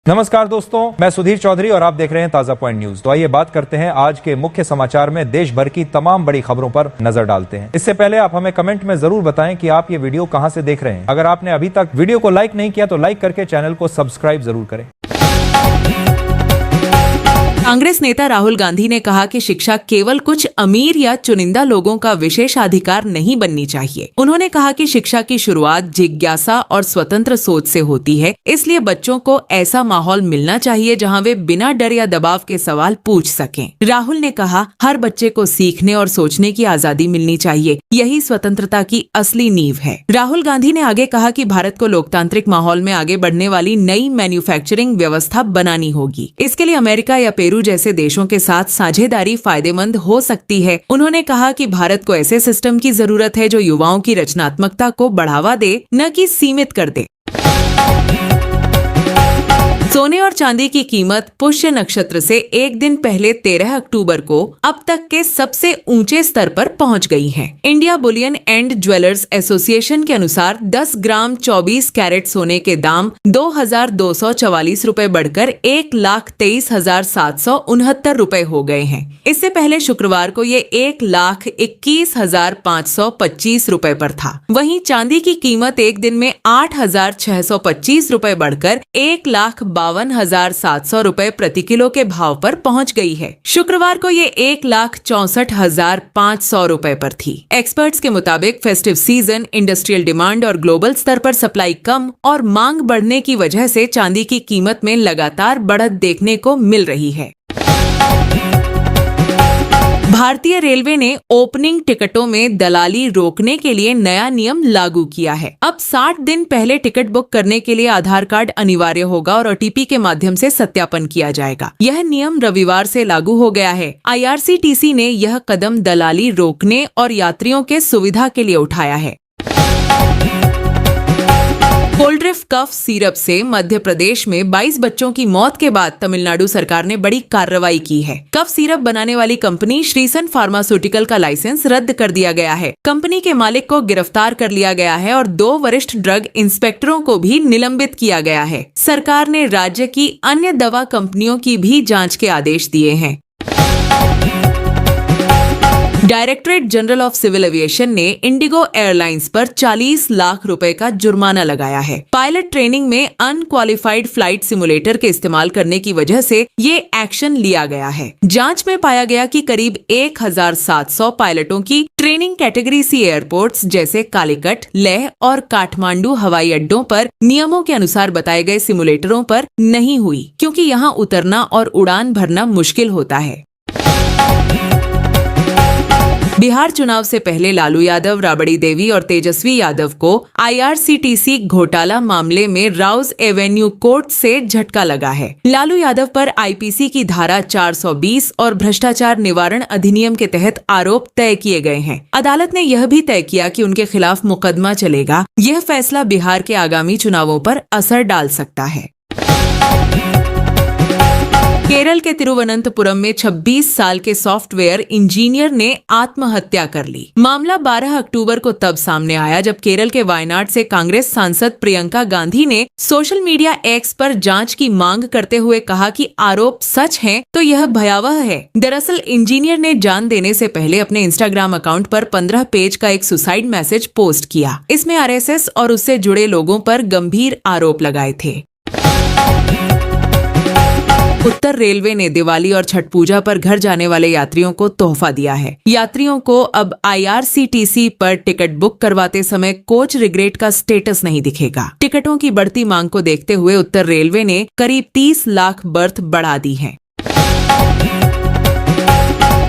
नमस्कार दोस्तों, मैं सुधीर चौधरी और आप देख रहे हैं ताजा पॉइंट न्यूज। तो आइए बात करते हैं आज के मुख्य समाचार में देश भर की तमाम बड़ी खबरों पर नजर डालते हैं। इससे पहले आप हमें कमेंट में जरूर बताएं कि आप ये वीडियो कहां से देख रहे हैं। अगर आपने अभी तक वीडियो को लाइक नहीं किया तो लाइक करके चैनल को सब्सक्राइब जरूर करें। कांग्रेस नेता राहुल गांधी ने कहा कि शिक्षा केवल कुछ अमीर या चुनिंदा लोगों का विशेषाधिकार नहीं बननी चाहिए। उन्होंने कहा कि शिक्षा की शुरुआत जिज्ञासा और स्वतंत्र सोच से होती है, इसलिए बच्चों को ऐसा माहौल मिलना चाहिए जहां वे बिना डर या दबाव के सवाल पूछ सकें। राहुल ने कहा, हर बच्चे को सीखने और सोचने की आजादी मिलनी चाहिए, यही स्वतंत्रता की असली नींव है। राहुल गांधी ने आगे कहा कि भारत को लोकतांत्रिक माहौल में आगे बढ़ने वाली नई मैन्युफैक्चरिंग व्यवस्था बनानी होगी। इसके लिए अमेरिका या पेरू जैसे देशों के साथ साझेदारी फायदेमंद हो सकती है। उन्होंने कहा कि भारत को ऐसे सिस्टम की जरूरत है जो युवाओं की रचनात्मकता को बढ़ावा दे, न कि सीमित कर दे। सोने और चांदी की कीमत पुष्य नक्षत्र से एक दिन पहले 13 अक्टूबर को अब तक के सबसे ऊंचे स्तर पर पहुंच गई है। India Boolean and jewellers association के अनुसार 10 ग्राम 24 कैरेट सोने के दाम 2,244 रुपए बढ़कर 1,23,769 रुपए हो गए हैं। इससे पहले शुक्रवार को ये 1,21,525 रुपए पर था। वहीं चांदी की कीमत एक दिन में 8,625 रुपए बढ़कर 1,52,700 रुपए प्रति किलो के भाव पर पहुंच गई है। शुक्रवार को ये 1,64,500 रुपए पर थी। एक्सपर्ट्स के मुताबिक फेस्टिव सीजन, इंडस्ट्रियल डिमांड और ग्लोबल स्तर पर सप्लाई कम और मांग बढ़ने की वजह से चांदी की कीमत में लगातार बढ़त देखने को मिल रही है। भारतीय रेलवे ने ओपनिंग टिकटों में दलाली रोकने के लिए नया नियम लागू किया है। अब 60 दिन पहले टिकट बुक करने के लिए आधार कार्ड अनिवार्य होगा और ओटीपी के माध्यम से सत्यापन किया जाएगा। यह नियम रविवार से लागू हो गया है। आईआरसीटीसी ने यह कदम दलाली रोकने और यात्रियों के सुविधा के लिए उठाया है। कोल्ड्रिफ कफ सिरप से मध्य प्रदेश में 22 बच्चों की मौत के बाद तमिलनाडु सरकार ने बड़ी कार्रवाई की है। कफ सिरप बनाने वाली कंपनी श्रीसन फार्मास्यूटिकल का लाइसेंस रद्द कर दिया गया है। कंपनी के मालिक को गिरफ्तार कर लिया गया है और 2 वरिष्ठ ड्रग इंस्पेक्टरों को भी निलंबित किया गया है। सरकार ने राज्य की अन्य दवा कंपनियों की भी जांच के आदेश दिए हैं। Directorate general of civil aviation ने इंडिगो एयरलाइंस पर 40 लाख रुपए का जुर्माना लगाया है। पायलट ट्रेनिंग में अनक्वालिफाइड फ्लाइट सिमुलेटर के इस्तेमाल करने की वजह से ये एक्शन लिया गया है। जांच में पाया गया कि करीब 1,700 पायलटों की ट्रेनिंग कैटेगरी सी एयरपोर्ट्स जैसे कालीकट, लेह और काठमांडू हवाई अड्डों पर नियमों के अनुसार बताए गए सिमुलेटरों पर नहीं हुई, क्योंकि यहाँ उतरना और उड़ान भरना मुश्किल होता है। बिहार चुनाव से पहले लालू यादव, राबड़ी देवी और तेजस्वी यादव को आईआरसीटीसी घोटाला मामले में राउज एवेन्यू कोर्ट से झटका लगा है। लालू यादव पर आईपीसी की धारा 420 और भ्रष्टाचार निवारण अधिनियम के तहत आरोप तय किए गए हैं। अदालत ने यह भी तय किया कि उनके खिलाफ मुकदमा चलेगा। यह फैसला बिहार के आगामी चुनावों पर असर डाल सकता है। केरल के तिरुवनंतपुरम में 26 साल के सॉफ्टवेयर इंजीनियर ने आत्महत्या कर ली। मामला 12 अक्टूबर को तब सामने आया जब केरल के वायनाड से कांग्रेस सांसद प्रियंका गांधी ने सोशल मीडिया एक्स पर जांच की मांग करते हुए कहा कि आरोप सच हैं तो यह भयावह है। दरअसल इंजीनियर ने जान देने से पहले अपने इंस्टाग्राम अकाउंट पर 15 पेज का एक सुसाइड मैसेज पोस्ट किया। इसमें आरएसएस और उससे जुड़े लोगों पर गंभीर आरोप लगाए थे। उत्तर रेलवे ने दिवाली और छठ पूजा पर घर जाने वाले यात्रियों को तोहफा दिया है। यात्रियों को अब आईआरसीटीसी पर टिकट बुक करवाते समय कोच रिग्रेट का स्टेटस नहीं दिखेगा। टिकटों की बढ़ती मांग को देखते हुए उत्तर रेलवे ने करीब 30 लाख बर्थ बढ़ा दी है।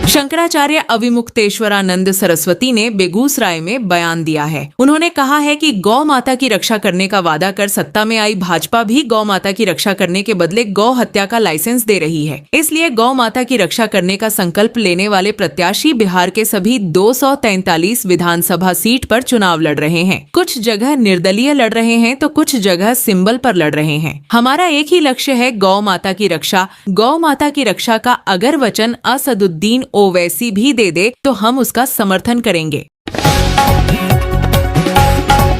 शंकराचार्य अविमुक्तेश्वरानंद सरस्वती ने बेगूसराय में बयान दिया है। उन्होंने कहा है कि गौ माता की रक्षा करने का वादा कर सत्ता में आई भाजपा भी गौ माता की रक्षा करने के बदले गौ हत्या का लाइसेंस दे रही है। इसलिए गौ माता की रक्षा करने का संकल्प लेने वाले प्रत्याशी बिहार के सभी 243 विधानसभा सीट पर चुनाव लड़ रहे हैं। कुछ जगह निर्दलीय लड़ रहे हैं तो कुछ जगह सिंबल पर लड़ रहे हैं। हमारा एक ही लक्ष्य है, गौ माता की रक्षा। गौ माता की रक्षा का अगर वचन असदुद्दीन ओवैसी भी दे दे तो हम उसका समर्थन करेंगे।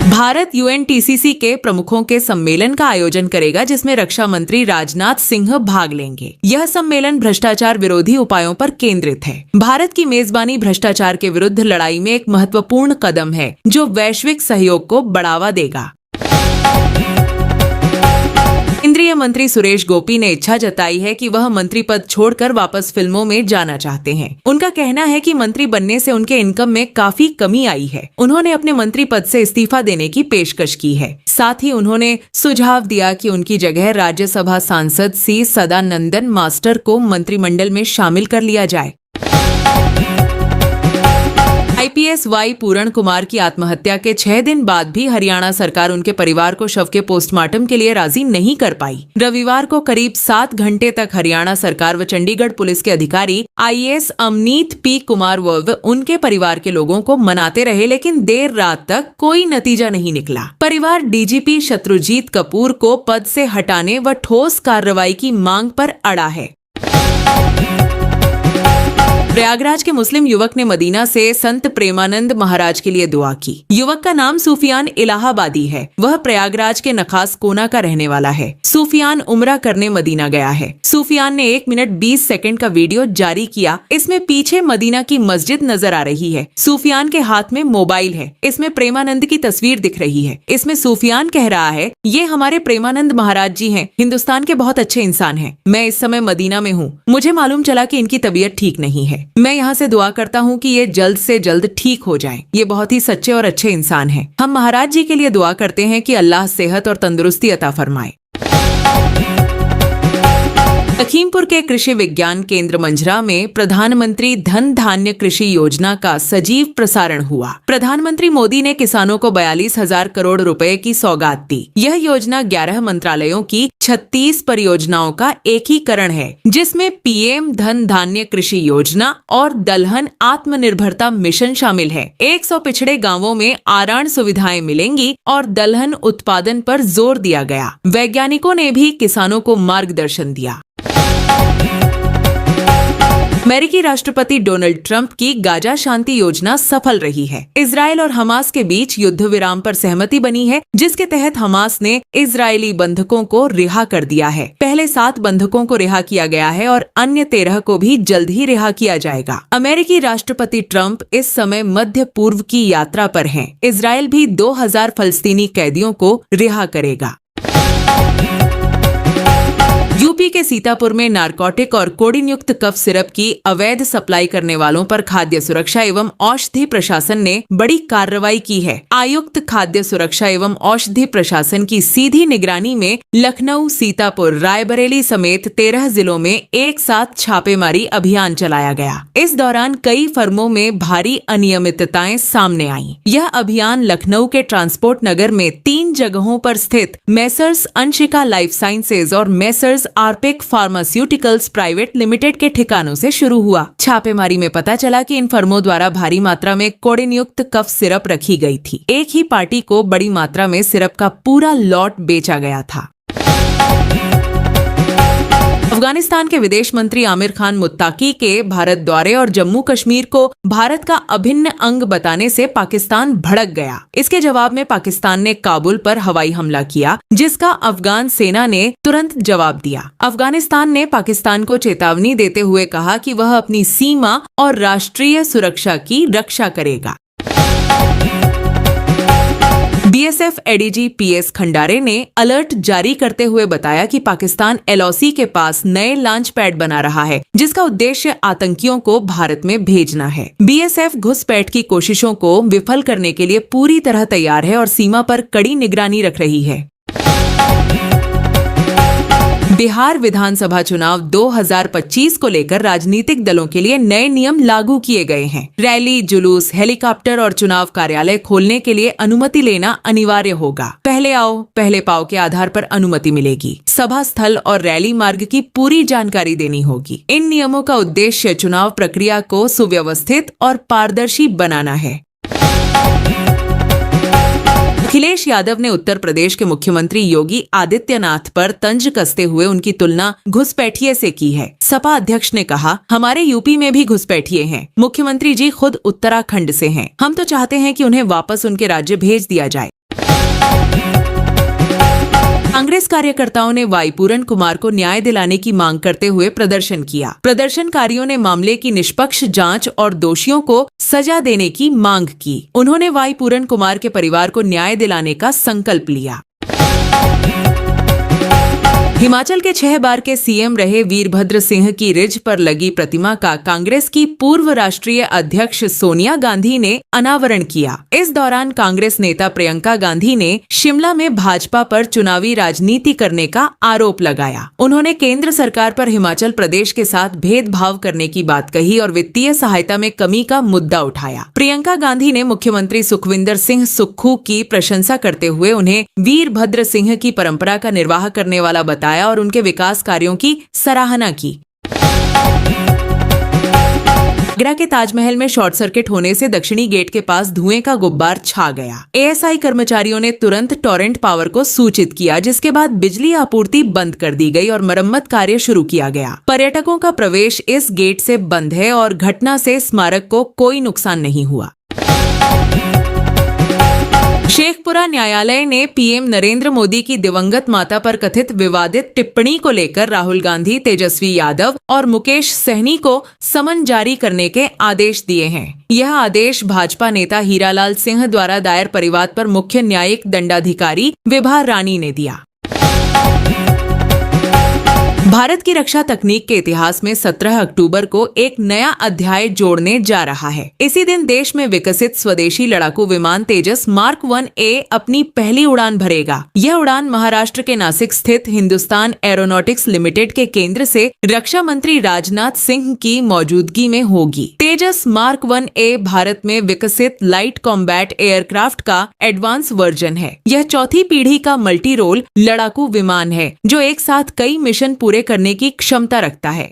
भारत यूएनटीसीसी के प्रमुखों के सम्मेलन का आयोजन करेगा, जिसमें रक्षा मंत्री राजनाथ सिंह भाग लेंगे। यह सम्मेलन भ्रष्टाचार विरोधी उपायों पर केंद्रित है। भारत की मेजबानी भ्रष्टाचार के विरुद्ध लड़ाई में एक महत्वपूर्ण कदम है, जो वैश्विक सहयोग को बढ़ावा देगा। केंद्रीय मंत्री सुरेश गोपी ने इच्छा जताई है कि वह मंत्री पद छोड़कर वापस फिल्मों में जाना चाहते हैं। उनका कहना है कि मंत्री बनने से उनके इनकम में काफी कमी आई है। उन्होंने अपने मंत्री पद से इस्तीफा देने की पेशकश की है। साथ ही उन्होंने सुझाव दिया कि उनकी जगह राज्यसभा सांसद सी सदानंदन मास्टर को मंत्रिमंडल में शामिल कर लिया जाए। आईपीएस वाई पूरण कुमार की आत्महत्या के 6 दिन बाद भी हरियाणा सरकार उनके परिवार को शव के पोस्टमार्टम के लिए राजी नहीं कर पाई। रविवार को करीब 7 घंटे तक हरियाणा सरकार व चंडीगढ़ पुलिस के अधिकारी आईएएस अमनीत पी कुमार व उनके परिवार के लोगों को मनाते रहे, लेकिन देर रात तक कोई नतीजा नहीं निकला। परिवार डीजीपी शत्रुजीत कपूर को पद से हटाने व ठोस कार्रवाई की मांग पर अड़ा है। प्रयागराज के मुस्लिम युवक ने मदीना से संत प्रेमानंद महाराज के लिए दुआ की। युवक का नाम सूफियान इलाहाबादी है। वह प्रयागराज के नखास कोना का रहने वाला है। सूफियान उम्रा करने मदीना गया है। सूफियान ने 1 मिनट 20 सेकंड का वीडियो जारी किया। इसमें पीछे मदीना की मस्जिद नजर आ रही है। सूफियान के हाथ में मोबाइल है। इसमें प्रेमानंद की तस्वीर दिख रही है। इसमें सूफियान कह रहा है, ये हमारे प्रेमानंद महाराज जी हैं, हिंदुस्तान के बहुत अच्छे इंसान हैं। मैं इस समय मदीना में हूँ। मुझे मालूम चला कि इनकी तबीयत ठीक नहीं है। मैं यहाँ से दुआ करता हूँ कि ये जल्द से जल्द ठीक हो जाएं। ये बहुत ही सच्चे और अच्छे इंसान हैं। हम महाराज जी के लिए दुआ करते हैं कि अल्लाह सेहत और तंदुरुस्ती अता फरमाए। लखीमपुर के कृषि विज्ञान केंद्र मंझरा में प्रधानमंत्री धन धान्य कृषि योजना का सजीव प्रसारण हुआ। प्रधानमंत्री मोदी ने किसानों को 42,000 करोड़ रुपए की सौगात दी। यह योजना 11 मंत्रालयों की 36 परियोजनाओं का एकीकरण है, जिसमें पीएम धन धान्य कृषि योजना और दलहन आत्मनिर्भरता मिशन शामिल है। 100 पिछड़े गांवों में आरण सुविधाएं मिलेंगी और दलहन उत्पादन पर जोर दिया गया। वैज्ञानिकों ने भी किसानों को मार्गदर्शन दिया। अमेरिकी राष्ट्रपति डोनाल्ड ट्रंप की गाजा शांति योजना सफल रही है। इजरायल और हमास के बीच युद्ध विराम पर सहमति बनी है, जिसके तहत हमास ने इजरायली बंधकों को रिहा कर दिया है। पहले 7 बंधकों को रिहा किया गया है और अन्य 13 को भी जल्द ही रिहा किया जाएगा। अमेरिकी राष्ट्रपति ट्रंप इस समय मध्य पूर्व की यात्रा पर हैं। इजरायल भी 2000 फलस्तीनी कैदियों को रिहा करेगा। यूपी के सीतापुर में नारकोटिक और कोडीन युक्त कफ सिरप की अवैध सप्लाई करने वालों पर खाद्य सुरक्षा एवं औषधि प्रशासन ने बड़ी कार्रवाई की है। आयुक्त खाद्य सुरक्षा एवं औषधि प्रशासन की सीधी निगरानी में लखनऊ, सीतापुर, रायबरेली समेत 13 जिलों में एक साथ छापेमारी अभियान चलाया गया। इस दौरान कई फर्मों में भारी अनियमितताएं सामने आईं। यह अभियान लखनऊ के ट्रांसपोर्ट नगर में 3 जगहों पर स्थित मेसर्स अंशिका लाइफ साइंसेज और मेसर्स आर्पिक फार्मास्यूटिकल्स प्राइवेट लिमिटेड के ठिकानों से शुरू हुआ। छापेमारी में पता चला कि इन फर्मों द्वारा भारी मात्रा में कोडीन युक्त कफ सिरप रखी गई थी। एक ही पार्टी को बड़ी मात्रा में सिरप का पूरा लॉट बेचा गया था। अफगानिस्तान के विदेश मंत्री आमिर खान मुत्ताकी के भारत दौरे और जम्मू कश्मीर को भारत का अभिन्न अंग बताने से पाकिस्तान भड़क गया। इसके जवाब में पाकिस्तान ने काबुल पर हवाई हमला किया, जिसका अफगान सेना ने तुरंत जवाब दिया। अफगानिस्तान ने पाकिस्तान को चेतावनी देते हुए कहा कि वह अपनी सीमा और राष्ट्रीय सुरक्षा की रक्षा करेगा। बीएसएफ एडीजी पीएस खंडारे ने अलर्ट जारी करते हुए बताया कि पाकिस्तान एलओसी के पास नए लॉन्च पैड बना रहा है, जिसका उद्देश्य आतंकियों को भारत में भेजना है। बीएसएफ घुसपैठ की कोशिशों को विफल करने के लिए पूरी तरह तैयार है और सीमा पर कड़ी निगरानी रख रही है। बिहार विधानसभा चुनाव 2025 को लेकर राजनीतिक दलों के लिए नए नियम लागू किए गए हैं। रैली, जुलूस, हेलीकॉप्टर और चुनाव कार्यालय खोलने के लिए अनुमति लेना अनिवार्य होगा। पहले आओ पहले पाओ के आधार पर अनुमति मिलेगी। सभा स्थल और रैली मार्ग की पूरी जानकारी देनी होगी। इन नियमों का उद्देश्य चुनाव प्रक्रिया को सुव्यवस्थित और पारदर्शी बनाना है। अखिलेश यादव ने उत्तर प्रदेश के मुख्यमंत्री योगी आदित्यनाथ पर तंज कसते हुए उनकी तुलना घुसपैठिए से की है। सपा अध्यक्ष ने कहा, हमारे यूपी में भी घुसपैठिए हैं। मुख्यमंत्री जी खुद उत्तराखंड से हैं। हम तो चाहते हैं कि उन्हें वापस उनके राज्य भेज दिया जाए। कांग्रेस कार्यकर्ताओं ने वाई पूरन कुमार को न्याय दिलाने की मांग करते हुए प्रदर्शन किया। प्रदर्शनकारियों ने मामले की निष्पक्ष जांच और दोषियों को सजा देने की मांग की। उन्होंने वाई पूरन कुमार के परिवार को न्याय दिलाने का संकल्प लिया। हिमाचल के 6 बार के सीएम रहे वीरभद्र सिंह की रिज पर लगी प्रतिमा का कांग्रेस की पूर्व राष्ट्रीय अध्यक्ष सोनिया गांधी ने अनावरण किया। इस दौरान कांग्रेस नेता प्रियंका गांधी ने शिमला में भाजपा पर चुनावी राजनीति करने का आरोप लगाया। उन्होंने केंद्र सरकार पर हिमाचल प्रदेश के साथ भेदभाव करने की बात कही और वित्तीय सहायता में कमी का मुद्दा उठाया। प्रियंका गांधी ने मुख्यमंत्री सुखविंदर सिंह सुक्खू की प्रशंसा करते हुए उन्हें वीरभद्र सिंह की परंपरा का निर्वाह करने वाला बताया और उनके विकास कार्यों की सराहना की। आगरा के ताजमहल में शॉर्ट सर्किट होने से दक्षिणी गेट के पास धुएं का गुब्बार छा गया। एएसआई कर्मचारियों ने तुरंत टोरेंट पावर को सूचित किया, जिसके बाद बिजली आपूर्ति बंद कर दी गई और मरम्मत कार्य शुरू किया गया। पर्यटकों का प्रवेश इस गेट से बंद है और घटना से स्मारक को कोई नुकसान नहीं हुआ। शेखपुरा न्यायालय ने पीएम नरेंद्र मोदी की दिवंगत माता पर कथित विवादित टिप्पणी को लेकर राहुल गांधी, तेजस्वी यादव और मुकेश सहनी को समन जारी करने के आदेश दिए हैं। यह आदेश भाजपा नेता हीरालाल सिंह द्वारा दायर परिवाद पर मुख्य न्यायिक दंडाधिकारी विभा रानी ने दिया। भारत की रक्षा तकनीक के इतिहास में 17 अक्टूबर को एक नया अध्याय जोड़ने जा रहा है। इसी दिन देश में विकसित स्वदेशी लड़ाकू विमान तेजस मार्क 1A अपनी पहली उड़ान भरेगा। यह उड़ान महाराष्ट्र के नासिक स्थित हिंदुस्तान एरोनॉटिक्स लिमिटेड के केंद्र से रक्षा मंत्री राजनाथ सिंह की मौजूदगी में होगी। तेजस मार्क 1A भारत में विकसित लाइट कॉम्बैट एयरक्राफ्ट का एडवांस वर्जन है। यह चौथी पीढ़ी का मल्टी रोल लड़ाकू विमान है जो एक साथ कई मिशन पूरे करने की क्षमता रखता है।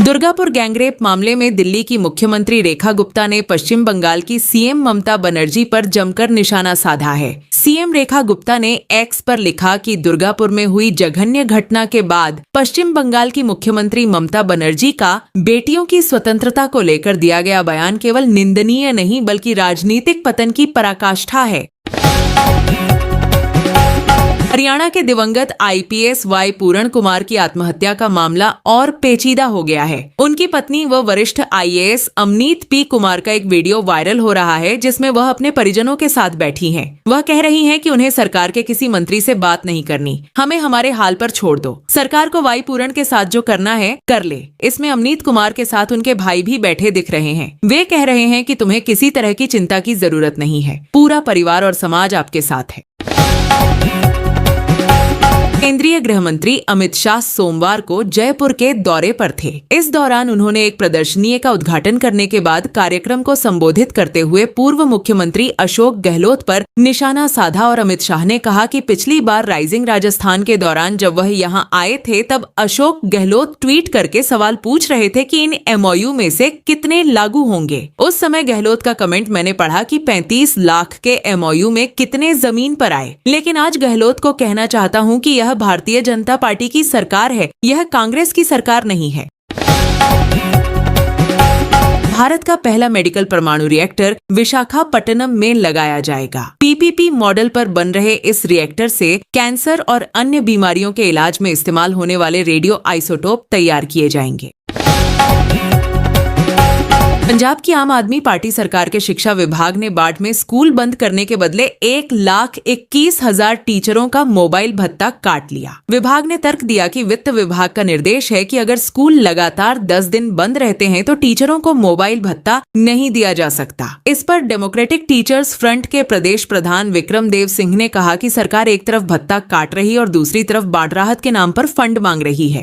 दुर्गापुर गैंगरेप मामले में दिल्ली की मुख्यमंत्री रेखा गुप्ता ने पश्चिम बंगाल की सीएम ममता बनर्जी पर जमकर निशाना साधा है। सीएम रेखा गुप्ता ने एक्स पर लिखा कि दुर्गापुर में हुई जघन्य घटना के बाद पश्चिम बंगाल की मुख्यमंत्री ममता बनर्जी का बेटियों की स्वतंत्रता को लेकर दिया गया बयान केवल निंदनीय नहीं बल्कि राजनीतिक पतन की पराकाष्ठा है। हरियाणा के दिवंगत आईपीएस वाई पूरन कुमार की आत्महत्या का मामला और पेचीदा हो गया है। उनकी पत्नी व वरिष्ठ आईएएस अमनीत पी कुमार का एक वीडियो वायरल हो रहा है जिसमें वह अपने परिजनों के साथ बैठी हैं। वह कह रही हैं कि उन्हें सरकार के किसी मंत्री से बात नहीं करनी, हमें हमारे हाल पर छोड़ दो, सरकार को वाई पूरन के साथ जो करना है कर ले। इसमें अमनीत कुमार के साथ उनके भाई भी बैठे दिख रहे हैं। वे कह रहे हैं कि तुम्हें किसी तरह की चिंता की जरूरत नहीं है, पूरा परिवार और समाज आपके साथ है। केंद्रीय गृह मंत्री अमित शाह सोमवार को जयपुर के दौरे पर थे। इस दौरान उन्होंने एक प्रदर्शनी का उद्घाटन करने के बाद कार्यक्रम को संबोधित करते हुए पूर्व मुख्यमंत्री अशोक गहलोत पर निशाना साधा और अमित शाह ने कहा कि पिछली बार राइजिंग राजस्थान के दौरान जब वह यहां आए थे तब अशोक गहलोत ट्वीट करके सवाल पूछ रहे थे कि इन एमओयू में से कितने लागू होंगे। उस समय गहलोत का कमेंट मैंने पढ़ा कि 35 लाख के एमओयू में कितने जमीन पर आए। लेकिन आज गहलोत को कहना चाहता हूं कि यह भारतीय जनता पार्टी की सरकार है, यह कांग्रेस की सरकार नहीं है। भारत का पहला मेडिकल परमाणु रिएक्टर विशाखापट्टनम में लगाया जाएगा। पीपीपी मॉडल पर बन रहे इस रिएक्टर से कैंसर और अन्य बीमारियों के इलाज में इस्तेमाल होने वाले रेडियो आइसोटोप तैयार किए जाएंगे। पंजाब की आम आदमी पार्टी सरकार के शिक्षा विभाग ने बाढ़ में स्कूल बंद करने के बदले 1,21,000 टीचरों का मोबाइल भत्ता काट लिया। विभाग ने तर्क दिया कि वित्त विभाग का निर्देश है कि अगर स्कूल लगातार 10 दिन बंद रहते हैं तो टीचरों को मोबाइल भत्ता नहीं दिया जा सकता। इस पर डेमोक्रेटिक टीचर्स फ्रंट के प्रदेश प्रधान विक्रम देव सिंह ने कहा कि सरकार एक तरफ भत्ता काट रही और दूसरी तरफ बाढ़ राहत के नाम पर फंड मांग रही है।